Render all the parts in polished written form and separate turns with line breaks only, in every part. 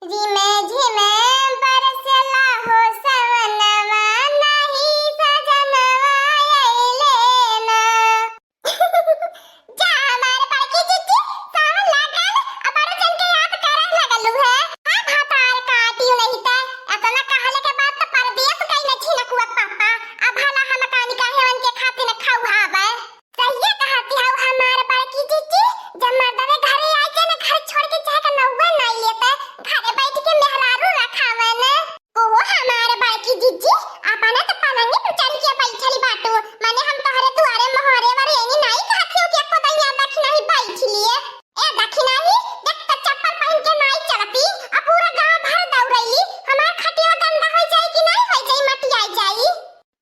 झिमे झिमे बरसला हो सवनवा नाही सजनवा अइले ना। जा हमारे बड़की जीजी सावन लागल अबारो जन के याद करे लगलू है। हां भातार काटियो नहीं त अतना कहले के बात त परदेस कइने छिनकुआ पापा अब भला हम कानी काहेवन के खातिर खाऊ हाबे। सहिए कहती हौ हमारे बड़की जीजी जब मर्दवे घरे आइ के न घर छोड़ के जाके नौवे ना लेते घरे बैठ के मेहरारू रखावे न। ओहो हमारे बड़की जीजी अपने त पलंगी पे चढ़ के बैठली बाटू माने हम तोहरे दुआरे मोहरे वारे एनी नहीं खाती हो के को दैया दखिना ही बैठ लिए ए दखिना ही देख त चप्पल पहन के नहीं चलती आ पूरा गांव भर दौड़ैली हमार खटिया गंदा हो जाई कि नहीं हो जाई मटिया जाई।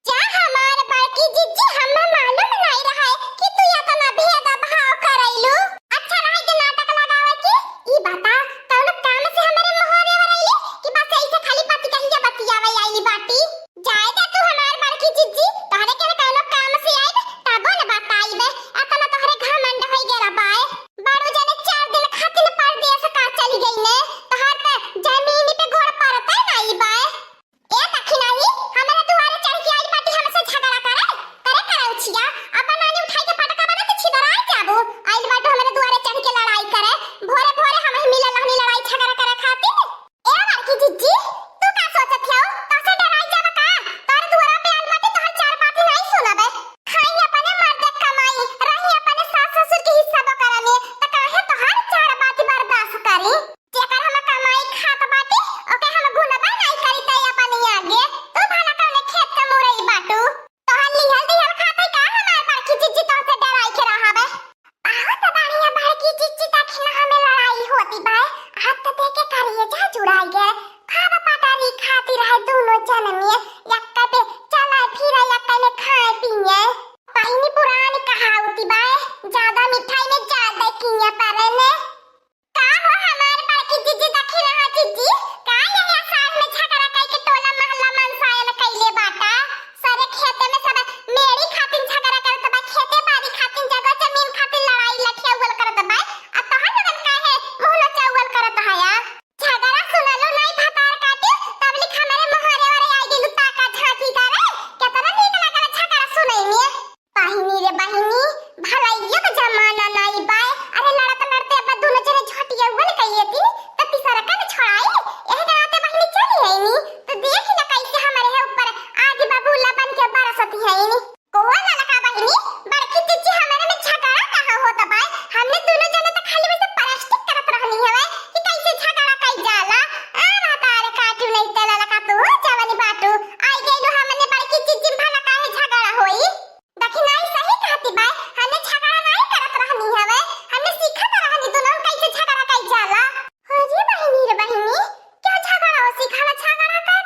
जा हमारे बड़की जीजी हमें मालूम नहीं रहा है कि तू इतना भेद भाव करैलू। अच्छा रहे के नाटक लगावे की ई बता कौन काम से हमारे मोहरे वरैली कि बस ऐसे खाली पति कहिया बतियावे आईली बाटी। जाए दे तू हमारे बड़की जीजी तोहरे के कौन काम से आइबे तबो न बताइबे अतना तोहरे घमंड होई गेला बाय। बारू जने 4 दिन खातिर परदेस का चली गई ने तोहर पे जमीन पे गोड़ पड़ते नहीं बाय। ए दखिना ही हमारे दुआरे चढ़ के आई बाटी हमसे झगड़ा करे उछिया अपन नानी उठाई के पटका बना के छिदरा जाबू आइल बाटू हमारे दुआरे चढ़ के लड़ाई करे भोरे भोरे हम मिले लहनी लड़ाई झगड़ा करे खातिर। ए बड़की जीजी तू का सोचत हो तोसे डराई जाबा का तोर दुआरा पे आइल बाटी तोहर 4 बात नहीं सुनबे खाई अपने मर्द कमाई रही अपने सास ससुर के हिस्सा बकरा में त काहे तोहर 4 बात बर्दाश्त करी जेकर हम कमाई खात बाटी ओके हम गुनबा नहीं करी तै अपने आगे तू भला कौने खेत का मुरई बाटू तोहर लिहल दिहल खाते का हमार बड़की जीजी तोसे डराई के रहाबे। आहो त बढ़िया बड़की जीजी दखिना हमें लड़ाई होती बाय हाथ त देके करिए जा जुड़ाई गे खाबा पटारी खाती रहे दोनों जन में यक्का पे चला फिरा यक्का में खाए पिए पहिनी पुरानी कहावती बाय ज्यादा मिठाई में ज्यादा किया पारे ने। का हो हमारे बड़की जीजी दखिना हा जीजी का यही साल में झगड़ा कई के टोला मोहल्ला मनसायन कइले बाटा सारे खेते में सब मेरी खातिर झगड़ा करत बा खेते बाड़ी खातिर जगह जमीन खातिर लड़ाई लठिया उगल करत बा आ तोहर लगन काहे मुंह न चावल करत हया झगड़ा सुनलो नहीं भातार काटी तब लिख हमारे मोहरे वाले आई गेलु ताका झांकी करे केतना नीक लागल झगड़ा सुनै में। बहिनी रे बहिनी भलाइयो के जमाना नहीं बाय अरे लड़त लड़ते अब दोनों जने झटिया उगल कइएती त तीसरा का न छोड़ाई एही गाते बहिनी चली हैनी तो देख न कैसे हमारे है ऊपर आदि बाबूला बन के बरसती हैनी। कोवा ना लगा बहिनी बड़की जीजी हमारे में झगड़ा कहां होता बाय हमने दोनों जने तो खाली वैसे प्लास्टिक करत रहनी है कि कैसे झगड़ा कई जाला आ तारे काटू नहीं तला लगा तू जवानी बाटू आई गइलो हमने बड़की जीजी भला काहे झगड़ा होई दखिनाई सही कहती बाय हमने झगड़ा नहीं करत रहनी है हमने सीखत रहनी दोनों कैसे झगड़ा कई जाला। अरे बहिनी रे बहिनी क्या झगड़ा हो सिखाना झगड़ा कर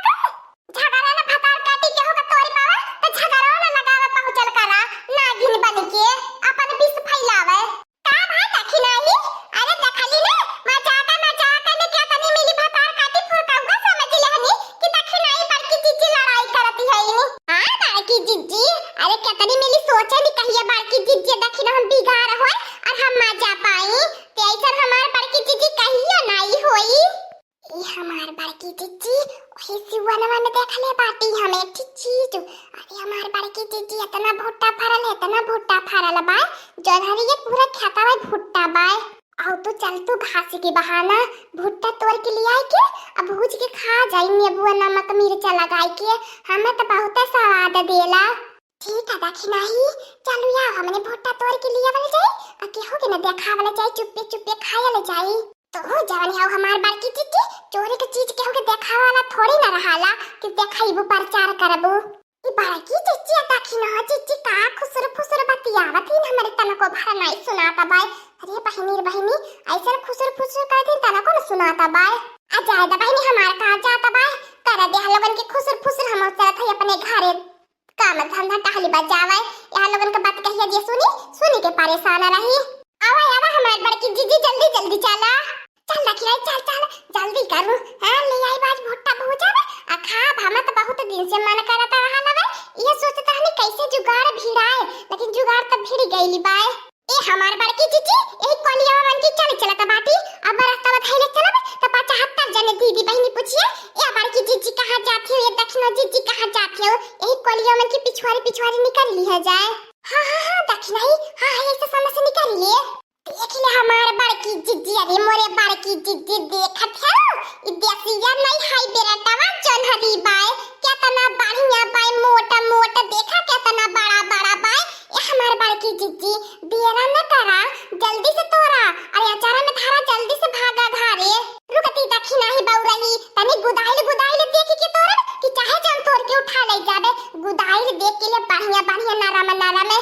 झगड़ा ना भतार काटी के होगा तोरी पावा तो झगड़ा ना लगावे पहुंचल करा नागिन बन के अपन विष फैलावे का भाई दखिनाई अरे देखली ना मजाक में क्या तनी मिली भतार काटी फुरकाउगा समझ लेहनी कि दखिनाई बड़की जीजी लड़ाई करती है इनी। हां बड़की जीजी अरे केतनी मिली सोचे भी कहिए बड़की जीजी दखिना हम बिगाड़ होय और हम मजा पाई ते ऐसन हमार बड़की जीजी कहियो नहीं होई। ई हमार बड़की जीजी ओही सिवनवा में देखले बाटी हम एक चीज अरे हमार बड़की जीजी इतना भुट्टा फरल बा जधरी ये पूरा खाता है भुट्टा बाय आउ तो चल तू घास के बहाना भुट्टा तोड़ के ले आई के अब भूज के खा जाई नींबू नमक मिर्च लगाई के हमें तो बहुत स्वाद देला। ठीक है दखिना ही चलू या हमने भुट्टा तोड़ के लिए वाले जाई आ केहू के न देखा वाले जाई चुप्पे चुप्पे खाए ले जाई तो हो जवानी है हमार बड़की जीजी चोरी के चीज केहू के देखा वाला थोड़ी न रहाला कि देखाइबू प्रचार करबू। ई बड़की जीजी दखिना जीजी का खुसर फुसर बतियावत ही हमरे तनको भर नहीं सुनाता बाय अरे बहिनी ऐसा खुसर फुसर कर दिन तनको न सुनाता बाय आ जाए द बहिनी हमार का जाता बाय कर दे लोगन के खुसर फुसर हम चलत है अपने घरे काम धंधा टहली बजावे यहाँ लोगन के बात कहिया जे सुनी के परेशान रही आवा हमार बड़की जीजी जल्दी चला चल दखिनाई चल जल्दी करू हां ले आई बाज भुट्टा भूजावे आ खा हम तो बहुत दिन से मन करता रहा ना ये सोचता हनी कैसे जुगाड़ भिड़ाए लेकिन जुगाड़ तो भिड़ गईली बाय। ए हमार बड़की जीजी एक कोलिया मन की चल चलत बाटी अब रास्ता में खैले चलब त 75 जाने दीदी बहनी पूछिए या बड़की जीजी कहाँ जाती हो, ये दक्षिणा जीजी कहाँ जाती हो, यही कोलिया मन की पिछवाड़ी निकल ली है जाए। हाँ दक्षिणा ही, हाँ ऐसे समय से निकल लिए। देख ले हमारे बड़की जीजी, अरे मोरे बड़की जीजी देखत है ई देखिया नहीं हाई बेरटावा चनहरी बाय केतना बढ़िया बाय, मोटा मोटा देखा केतना बड़ा बड़ा बाय। ये हमारे बड़की जीजी बेरा न करा जल्दी से तोरा, अरे अचारा में धारा जल्दी से भागा धारे। रुकती दक्षिणा ही बाऊ रही तनी गुदाइल देख के तोरा कि चाहे जन तोड़ के उठा ले जाबे, गुदाइल देख के ले बढ़िया नरम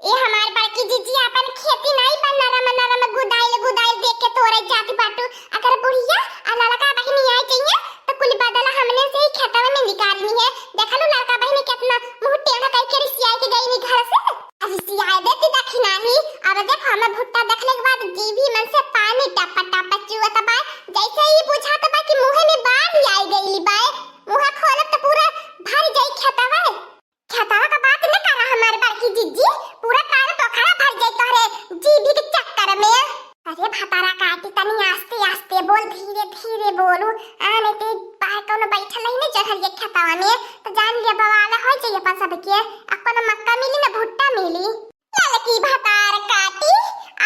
ए हमार बड़की जीजी अपन खेती नहीं पर नरम गुदाइल देख के तोरे जाती बाटू। अगर बुढ़िया आ लड़का बहनी आई चाहिए तो कुल बदला हमने से ही खेतवा में निकालनी है। देखा लो लड़का बहनी कितना मुंह टेढ़ा करके रिसिया के गई नी घर से, अब रिसिया देती दक्षिणा ही। अब देख हम भुट्टा देखने के बाद जीभी मन से पानी टप चुवत बा, जैसे ही बुझात बा कि मुंह में बाल ही आई गईली बा, मुंह खोलब तो पूरा भर जाई खेतवा का बात न करा हमारे बड़की जीजी, पूरा काल पोखरा भर जाई तोरे जीभी के चक्कर में। अरे भतारा काटी तनी आस्ते बोल, धीरे बोलू आने ते बाहर कोनो बैठल नहीं न जहर ये खेतवा में तो जान लिया बवाला हो जाई अपन सब के, अपन मक्का मिली न भुट्टा मिली। ललकी भतार काटी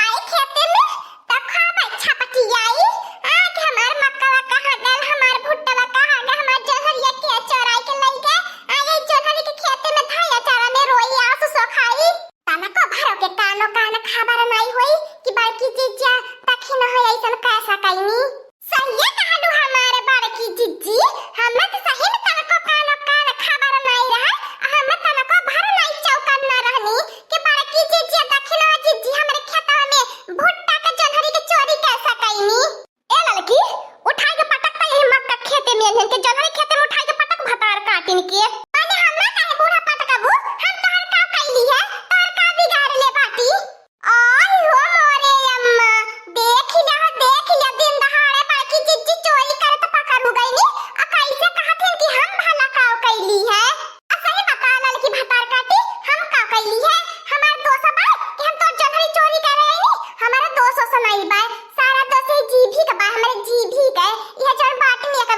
आई खेते में तब खाबा छपटी आई आज हमार मक्का कहां गल, हमार भुट्टा कहां गल, हमार जहर ये के चराई के लई गए आए जहर के खेते में धाया चारा में रोई आंसू सो खाई। ताना को भरो के कानो कान खबर नहीं होई कि बड़की जीजा तखी न है ऐसन कैसा कइनी। सही कहलू हमारे बड़की जीजी, हम तो सही में तन को कानो कान खबर नहीं रहा, हम तन को भर नहीं चौकन न रहनी कि बड़की जीजी दक्षिणा जीजी हमरे खेतवा में भुट्टा का जहरी के चोरी कैसा कइनी। ए लड़की उठाई के पटक पे यही मक्का खेते में इनके जहरी खेते में उठाई के पटक भतार काटिन के माने हमरा काहे बूढ़ा पटकबू, हम तोहर का कइली है तोहर का बिगाड़ ले बाटी। आई हो मोरे अम्मा देख लिया दिन दहाड़े बड़की जीजी चोरी करे तो पकड़ गई नी, आ कैसे कहत है कि हम भला का कइली है। आ सही बता लड़की भतार काटी हम का कइली है, हमार दोस्त बा कि हम तो जहरी चोरी करे नी, हमारा दोस्त सुनाई बा सारा दोस्त जीभी का बा, हमारे जीभी का यह जन बाटी में एक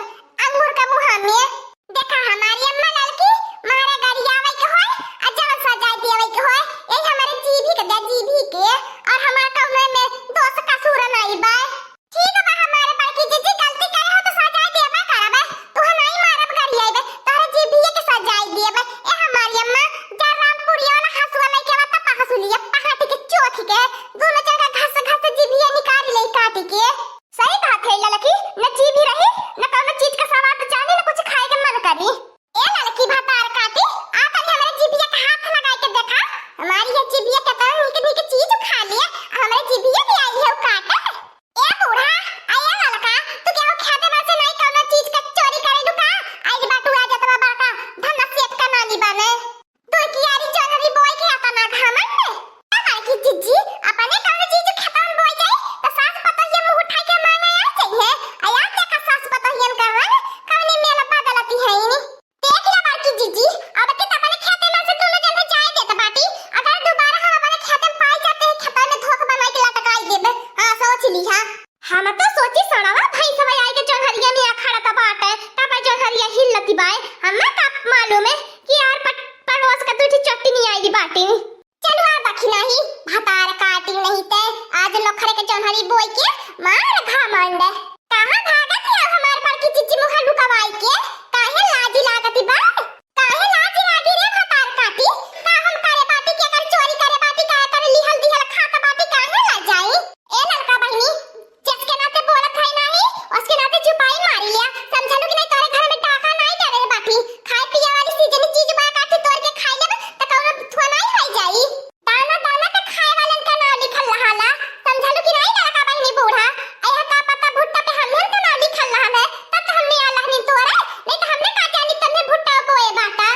अंगूर का मुंह में देखा हमारी अम्मा लड़की मारे गरियावे के होय आ जन सजा देवे के होय, यही हमारे जीभी के दे जीभी के और हमार कौने में दोस्त का सूर नहीं बा। ठीक बा हमारे बड़की जीजी गलती करे हो तो सजा देबे करबे, तू नहीं मारब गरियावे तोरे जीभी के सजा देबे। ए हमारी अम्मा जा रामपुरी वाला हसुआ लेके आवता पहसुलिया पहाटी के चोथ के दोनों जगह घस जीभी निकाल ले काट के। सही बात है लड़की, न जीभी रही न कोनो चीज का स्वाद जाने न कुछ खाए के मन करी। ए लड़की भतार काटी आ तनी हमारे जीभिया के हाथ लगाई के देखा, हमारी ये जीभिया के तरह निके चीज खा लिया, हमारे जीभिया भी आई है काटे। ए बूढ़ा आया लड़का तू क्या खेते में से नहीं कोनो चीज का चोरी करे लुका, आज बाटू आ जतवा बाका धन सेट का नाली बने तो की यारी जहरी बोई के आता ना घामन में। हमारी जीजी अपने कोनो चीज खत्म बोई जाए तो सास पता ये मुंह उठा के मांगे आ चाहिए, आया क्या का सास पता ये करन कौने मेला बदलती है इनी। देख ले बाकी जीजी अब के अपने खेते में से दोनों जन जाए दे त बाटी, अगर दोबारा हम अपने खेते में पाई जाते हैं खेत में धोख बना के लटकाई देबे। हां सोच ली हां हम तो सोची सड़ावा भाई सब आई के जहरिया में खड़ा त बाटे तब जहरिया हिलती बाय, हमें का मालूम है कि यार पड़ोस का तुझे चट्टी नहीं आएगी बाटी। चलो आ दक्षिणा ही भतार काटी नहीं ते आज नखरे के जहरी बोई के मार घामंड कहां भागत है हमार बड़की जीजी मुंह लुकावाई के, काहे लाजी लागती बा, काहे लाजी लागी रे भतार काटी, का हम करे बाटी के कर चोरी करे बाटी का कर लिहल दिहल खाता बाटी काहे ला जाई। ए लड़का बहनी जिसके नाते बोलत है नहीं उसके नाते चुपाई मारी लिया, समझलू कि नहीं तोरे घर में टाका नहीं डरे बाटी, खाए पिए वाली सीजन चीज बा काटी तोड़ के खाई लेब त कौनो थुआ नहीं हो जाई, दाना दाना के खाए वालन का ना लिखल रहाला, समझलू कि नहीं लड़का बहनी बूढ़ा आया का पता भुट्टा पे हमने तो ना लिखल रहा है तब तो हमने अल्लाह ने तोरे नहीं तो हमने का जानी तन्ने भुट्टा बोए बाटा,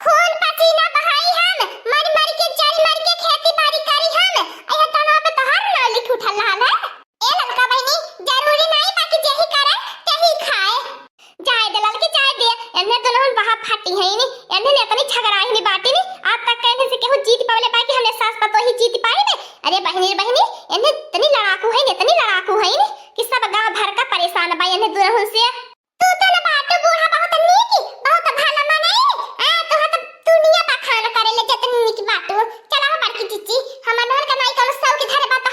खून पसीना बहाई हम मर के जल मर के खेती बाड़ी करी हम आया तना पे तो हर ना लिख उठल रहा है। ए लड़का बहनी जरूरी नहीं बाकी जेही करे तेही खाए, जाए दलाल के जाए दे एने दोनों वहां फटी है नी एने ने तनी झगड़ा ही नी बाटी नी आज तक कहने से केहू जीत पावले बाकी हमने सास पतो ही जीत पाई ने। अरे बहनी एने तनी लड़ाकू है नी कि सब गांव भर का परेशान बा एने दोनों से। जी, हमर घर का नहीं कोनो सब के धरे बात